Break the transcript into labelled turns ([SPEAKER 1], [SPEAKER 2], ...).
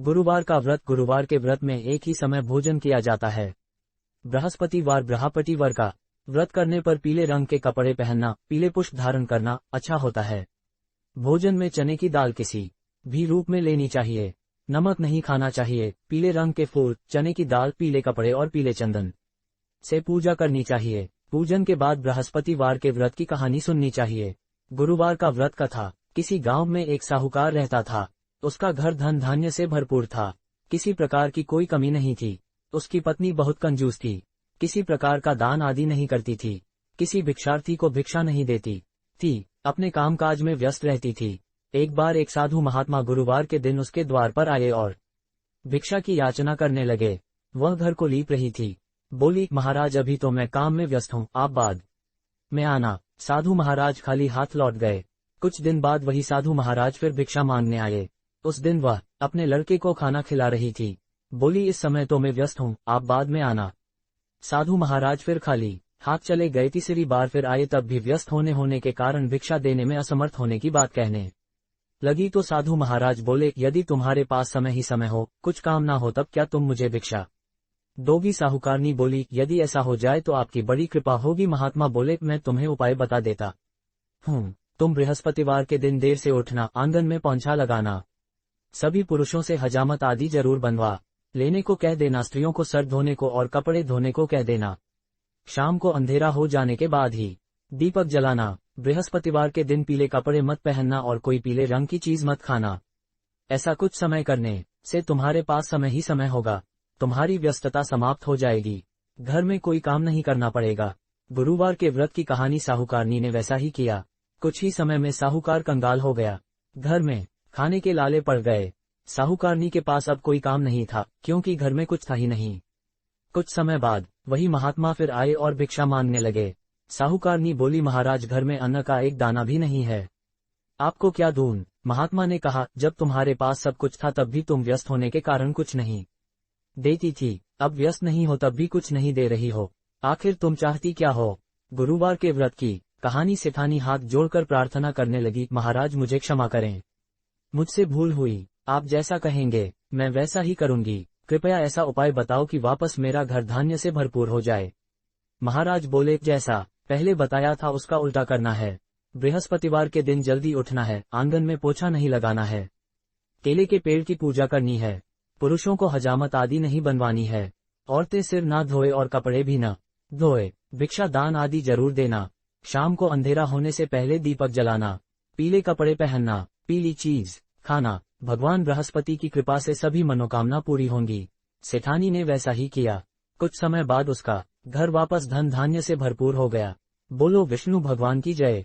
[SPEAKER 1] गुरुवार का व्रत। गुरुवार के व्रत में एक ही समय भोजन किया जाता है। बृहस्पतिवार। बृहस्पतिवार का व्रत करने पर पीले रंग के कपड़े पहनना, पीले पुष्प धारण करना अच्छा होता है। भोजन में चने की दाल किसी भी रूप में लेनी चाहिए। नमक नहीं खाना चाहिए। पीले रंग के फूल, चने की दाल, पीले कपड़े और पीले चंदन से पूजा करनी चाहिए। पूजन के बाद बृहस्पतिवार के व्रत की कहानी सुननी चाहिए। गुरुवार का व्रत कथा। किसी गांव में एक साहूकार रहता था। उसका घर धन धान्य से भरपूर था। किसी प्रकार की कोई कमी नहीं थी। उसकी पत्नी बहुत कंजूस थी। किसी प्रकार का दान आदि नहीं करती थी। किसी भिक्षार्थी को भिक्षा नहीं देती थी। अपने कामकाज में व्यस्त रहती थी। एक बार एक साधु महात्मा गुरुवार के दिन उसके द्वार पर आए और भिक्षा की याचना करने लगे। वह घर को लीप रही थी। बोली, महाराज अभी तो मैं काम में व्यस्त हूँ, आप बाद में आना। साधु महाराज खाली हाथ लौट गए। कुछ दिन बाद वही साधु महाराज फिर भिक्षा मांगने आए। उस दिन वह अपने लड़के को खाना खिला रही थी। बोली, इस समय तो मैं व्यस्त हूँ, आप बाद में आना। साधु महाराज फिर खाली हाथ चले गए। तीसरी बार फिर आए, तब भी व्यस्त होने के कारण भिक्षा देने में असमर्थ होने की बात कहने लगी। तो साधु महाराज बोले, यदि तुम्हारे पास समय ही समय हो, कुछ काम ना हो, तब क्या तुम मुझे भिक्षा दोगी? साहूकारनी बोली, यदि ऐसा हो जाए तो आपकी बड़ी कृपा होगी। महात्मा बोले, मैं तुम्हें उपाय बता देता हूँ। तुम बृहस्पतिवार के दिन देर से उठना, आंगन में पौंछा लगाना, सभी पुरुषों से हजामत आदि जरूर बनवा लेने को कह देना, स्त्रियों को सर धोने को और कपड़े धोने को कह देना। शाम को अंधेरा हो जाने के बाद ही दीपक जलाना। बृहस्पतिवार के दिन पीले कपड़े मत पहनना और कोई पीले रंग की चीज मत खाना। ऐसा कुछ समय करने से तुम्हारे पास समय ही समय होगा। तुम्हारी व्यस्तता समाप्त हो जाएगी। घर में कोई काम नहीं करना पड़ेगा। गुरुवार के व्रत की कहानी। साहूकारनी ने वैसा ही किया। कुछ ही समय में साहूकार कंगाल हो गया। घर में खाने के लाले पड़ गए। साहूकारनी के पास अब कोई काम नहीं था, क्योंकि घर में कुछ था ही नहीं। कुछ समय बाद वही महात्मा फिर आए और भिक्षा मांगने लगे। साहूकारनी बोली, महाराज घर में अन्न का एक दाना भी नहीं है, आपको क्या दूं? महात्मा ने कहा, जब तुम्हारे पास सब कुछ था तब भी तुम व्यस्त होने के कारण कुछ नहीं देती थी। अब व्यस्त नहीं हो तब भी कुछ नहीं दे रही हो। आखिर तुम चाहती क्या हो? गुरुवार के व्रत की कहानी। सेठानी हाथ जोड़कर प्रार्थना करने लगी, महाराज मुझे क्षमा करें, मुझसे भूल हुई। आप जैसा कहेंगे मैं वैसा ही करूंगी। कृपया ऐसा उपाय बताओ कि वापस मेरा घर धान्य से भरपूर हो जाए। महाराज बोले, जैसा पहले बताया था उसका उल्टा करना है। बृहस्पतिवार के दिन जल्दी उठना है, आंगन में पोछा नहीं लगाना है, केले के पेड़ की पूजा करनी है, पुरुषों को हजामत आदि नहीं बनवानी है, औरतें सिर ना धोए और कपड़े भी न धोए, भिक्षा दान आदि जरूर देना, शाम को अंधेरा होने से पहले दीपक जलाना, पीले कपड़े पहनना, पीली चीज खाना। भगवान बृहस्पति की कृपा से सभी मनोकामना पूरी होंगी। सेठानी ने वैसा ही किया। कुछ समय बाद उसका घर वापस धन धान्य से भरपूर हो गया। बोलो विष्णु भगवान की जय।